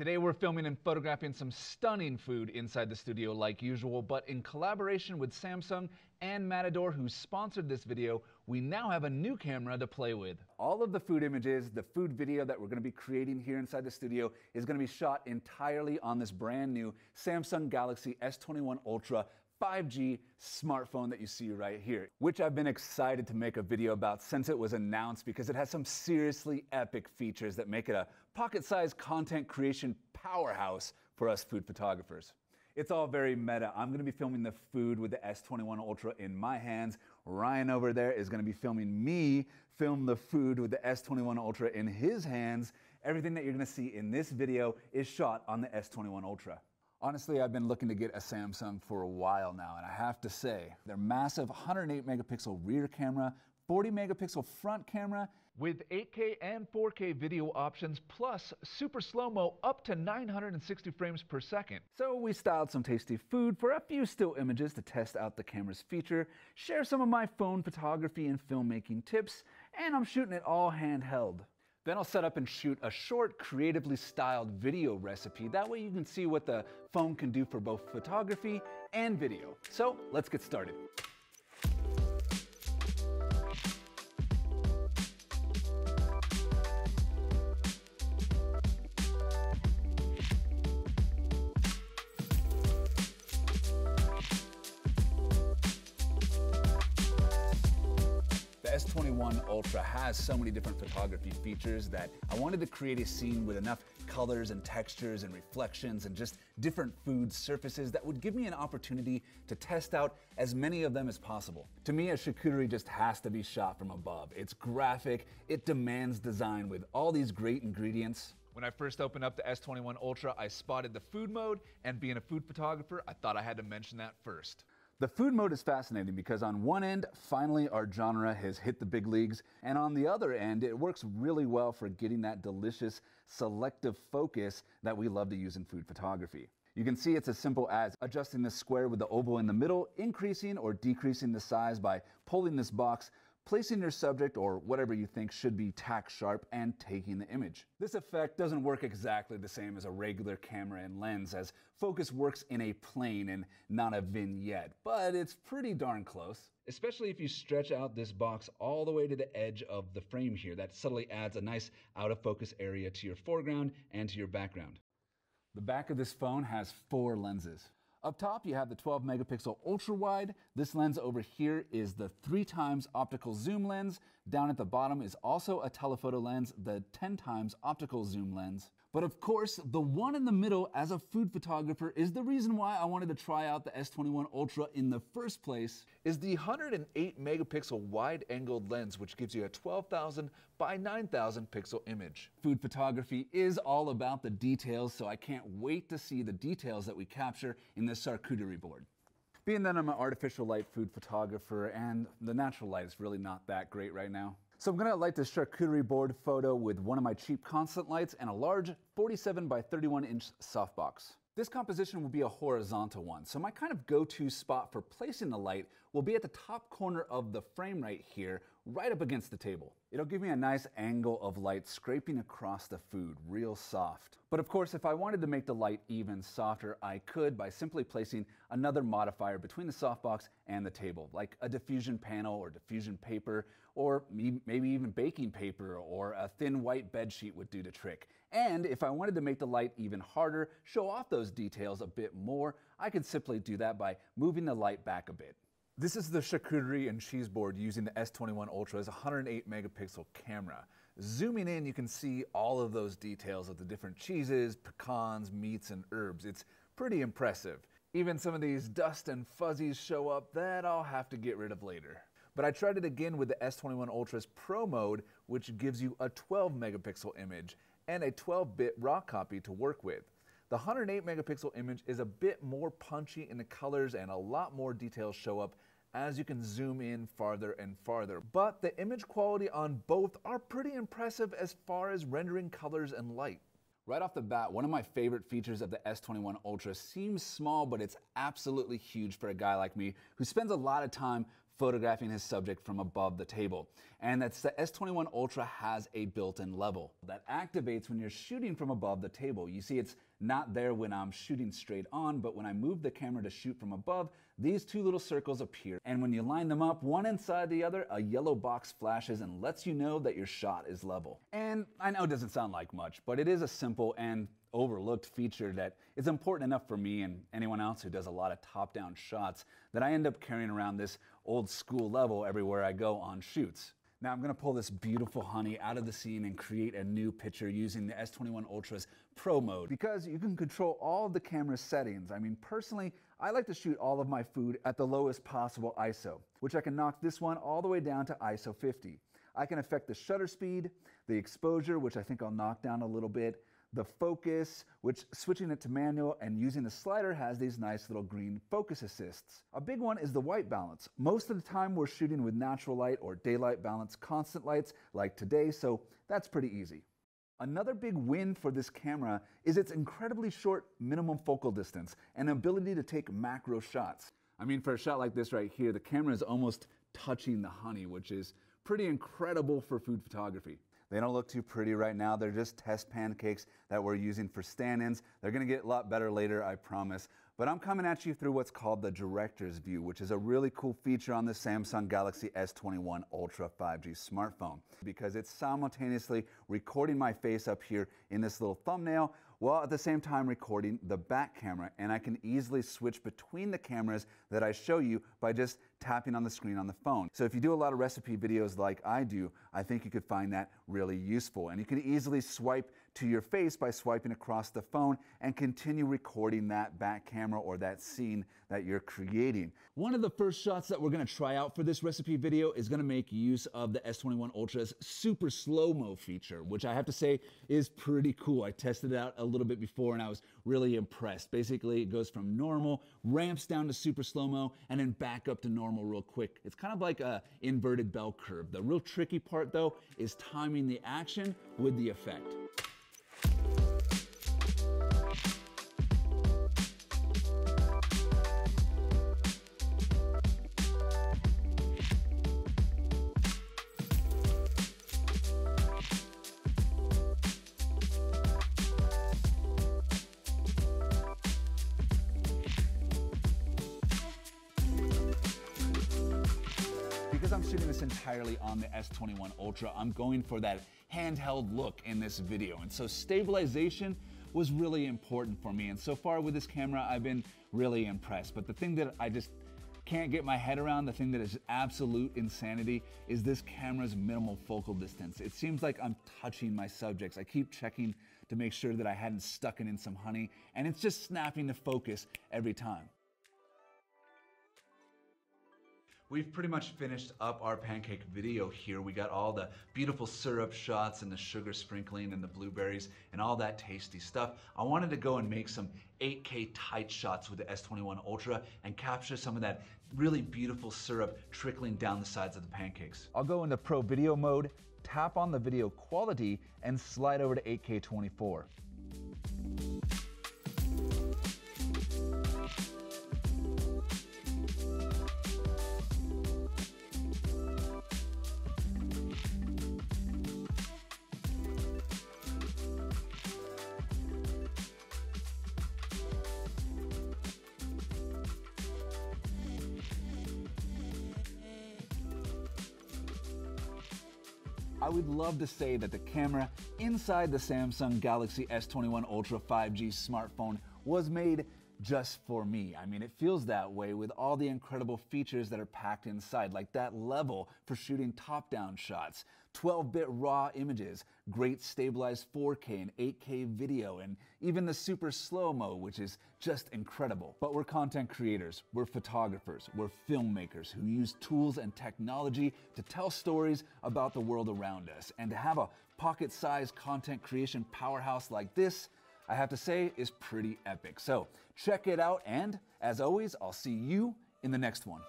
Today we're filming and photographing some stunning food inside the studio like usual, but in collaboration with Samsung and Matador, who sponsored this video, we now have a new camera to play with. All of the food images, the food video that we're going to be creating here inside the studio is going to be shot entirely on this brand new Samsung Galaxy S21 Ultra 5G smartphone that you see right here, which I've been excited to make a video about since it was announced because it has some seriously epic features that make it a pocket-sized content creation powerhouse for us food photographers. It's all very meta. I'm going to be filming the food with the S21 Ultra in my hands. Ryan over there is going to be filming me film the food with the S21 Ultra in his hands. Everything that you're going to see in this video is shot on the S21 Ultra. Honestly, I've been looking to get a Samsung for a while now, and I have to say, their massive 108 megapixel rear camera, 40 megapixel front camera, with 8K and 4K video options, plus super slow-mo up to 960 frames per second. So we styled some tasty food for a few still images to test out the camera's feature, share some of my phone photography and filmmaking tips, and I'm shooting it all handheld. Then I'll set up and shoot a short, creatively styled video recipe. That way you can see what the phone can do for both photography and video. So let's get started. S21 Ultra has so many different photography features that I wanted to create a scene with enough colors and textures and reflections and just different food surfaces that would give me an opportunity to test out as many of them as possible. To me, a charcuterie just has to be shot from above. It's graphic, it demands design with all these great ingredients. When I first opened up the S21 Ultra, I spotted the food mode, and being a food photographer, I thought I had to mention that first. The food mode is fascinating because on one end, finally our genre has hit the big leagues, and on the other end, it works really well for getting that delicious, selective focus that we love to use in food photography. You can see it's as simple as adjusting the square with the oval in the middle, increasing or decreasing the size by pulling this box, placing your subject or whatever you think should be tack sharp, and taking the image. This effect doesn't work exactly the same as a regular camera and lens, as focus works in a plane and not a vignette, but it's pretty darn close. Especially if you stretch out this box all the way to the edge of the frame here. That subtly adds a nice out of focus area to your foreground and to your background. The back of this phone has 4 lenses. Up top, you have the 12 megapixel ultra wide. This lens over here is the 3x optical zoom lens. Down at the bottom is also a telephoto lens, the 10x optical zoom lens. But of course, the one in the middle as a food photographer is the reason why I wanted to try out the S21 Ultra in the first place, is the 108 megapixel wide angled lens, which gives you a 12,000 by 9,000 pixel image. Food photography is all about the details, so I can't wait to see the details that we capture in this charcuterie board. Being that I'm an artificial light food photographer and the natural light is really not that great right now, so I'm going to light this charcuterie board photo with one of my cheap constant lights and a large 47 by 31 inch softbox. This composition will be a horizontal one, so my kind of go-to spot for placing the light will be at the top corner of the frame right here, right up against the table. It'll give me a nice angle of light scraping across the food, real soft. But of course, if I wanted to make the light even softer, I could by simply placing another modifier between the softbox and the table, like a diffusion panel or diffusion paper, or maybe even baking paper, or a thin white bed sheet would do the trick. And if I wanted to make the light even harder, show off those details a bit more, I could simply do that by moving the light back a bit. This is the charcuterie and cheese board using the S21 Ultra's 108 megapixel camera. Zooming in, you can see all of those details of the different cheeses, pecans, meats, and herbs. It's pretty impressive. Even some of these dust and fuzzies show up that I'll have to get rid of later. But I tried it again with the S21 Ultra's Pro mode, which gives you a 12 megapixel image and a 12-bit RAW copy to work with. The 108 megapixel image is a bit more punchy in the colors and a lot more details show up as you can zoom in farther and farther. But the image quality on both are pretty impressive as far as rendering colors and light. Right off the bat, one of my favorite features of the S21 Ultra seems small, but it's absolutely huge for a guy like me who spends a lot of time photographing his subject from above the table. And that's the S21 Ultra has a built-in level that activates when you're shooting from above the table. You see, it's not there when I'm shooting straight on, but when I move the camera to shoot from above, these two little circles appear. And when you line them up one inside the other, a yellow box flashes and lets you know that your shot is level. And I know it doesn't sound like much, but it is a simple and overlooked feature that is important enough for me and anyone else who does a lot of top-down shots that I end up carrying around this old school level everywhere I go on shoots. Now I'm going to pull this beautiful honey out of the scene and create a new picture using the S21 Ultra's Pro mode, because you can control all of the camera settings. I mean, personally, I like to shoot all of my food at the lowest possible ISO, which I can knock this one all the way down to ISO 50. I can affect the shutter speed, the exposure, which I think I'll knock down a little bit, the focus, which switching it to manual and using the slider has these nice little green focus assists. A big one is the white balance. Most of the time we're shooting with natural light or daylight balance constant lights like today, so that's pretty easy. Another big win for this camera is its incredibly short minimum focal distance and ability to take macro shots. I mean, for a shot like this right here, the camera is almost touching the honey, which is pretty incredible for food photography. They don't look too pretty right now. They're just test pancakes that we're using for stand-ins. They're gonna get a lot better later, I promise. But I'm coming at you through what's called the director's view, which is a really cool feature on the Samsung Galaxy S21 Ultra 5G smartphone, because it's simultaneously recording my face up here in this little thumbnail, while at the same time recording the back camera. And I can easily switch between the cameras that I show you by just tapping on the screen on the phone. So if you do a lot of recipe videos like I do, I think you could find that really useful. And you can easily swipe to your face by swiping across the phone and continue recording that back camera or that scene that you're creating. One of the first shots that we're gonna try out for this recipe video is gonna make use of the S21 Ultra's super slow-mo feature, which I have to say is pretty cool. I tested it out a little bit before and I was really impressed. Basically, it goes from normal, ramps down to super slow-mo, and then back up to normal real quick. It's kind of like a inverted bell curve. The real tricky part though is timing the action with the effect. Because I'm shooting this entirely on the S21 Ultra, I'm going for that handheld look in this video. And so stabilization was really important for me. And so far with this camera, I've been really impressed. But the thing that I just can't get my head around, the thing that is absolute insanity, is this camera's minimal focal distance. It seems like I'm touching my subjects. I keep checking to make sure that I hadn't stuck it in some honey, and it's just snapping to focus every time. We've pretty much finished up our pancake video here. We got all the beautiful syrup shots and the sugar sprinkling and the blueberries and all that tasty stuff. I wanted to go and make some 8K tight shots with the S21 Ultra and capture some of that really beautiful syrup trickling down the sides of the pancakes. I'll go into Pro Video mode, tap on the video quality, and slide over to 8K 24. I would love to say that the camera inside the Samsung Galaxy S21 Ultra 5G smartphone was made just for me. I mean, it feels that way with all the incredible features that are packed inside, like that level for shooting top-down shots, 12-bit raw images, great stabilized 4K and 8K video, and even the super slow-mo, which is just incredible. But we're content creators, we're photographers, we're filmmakers who use tools and technology to tell stories about the world around us. And to have a pocket-sized content creation powerhouse like this, I have to say, is pretty epic. So check it out, and as always, I'll see you in the next one.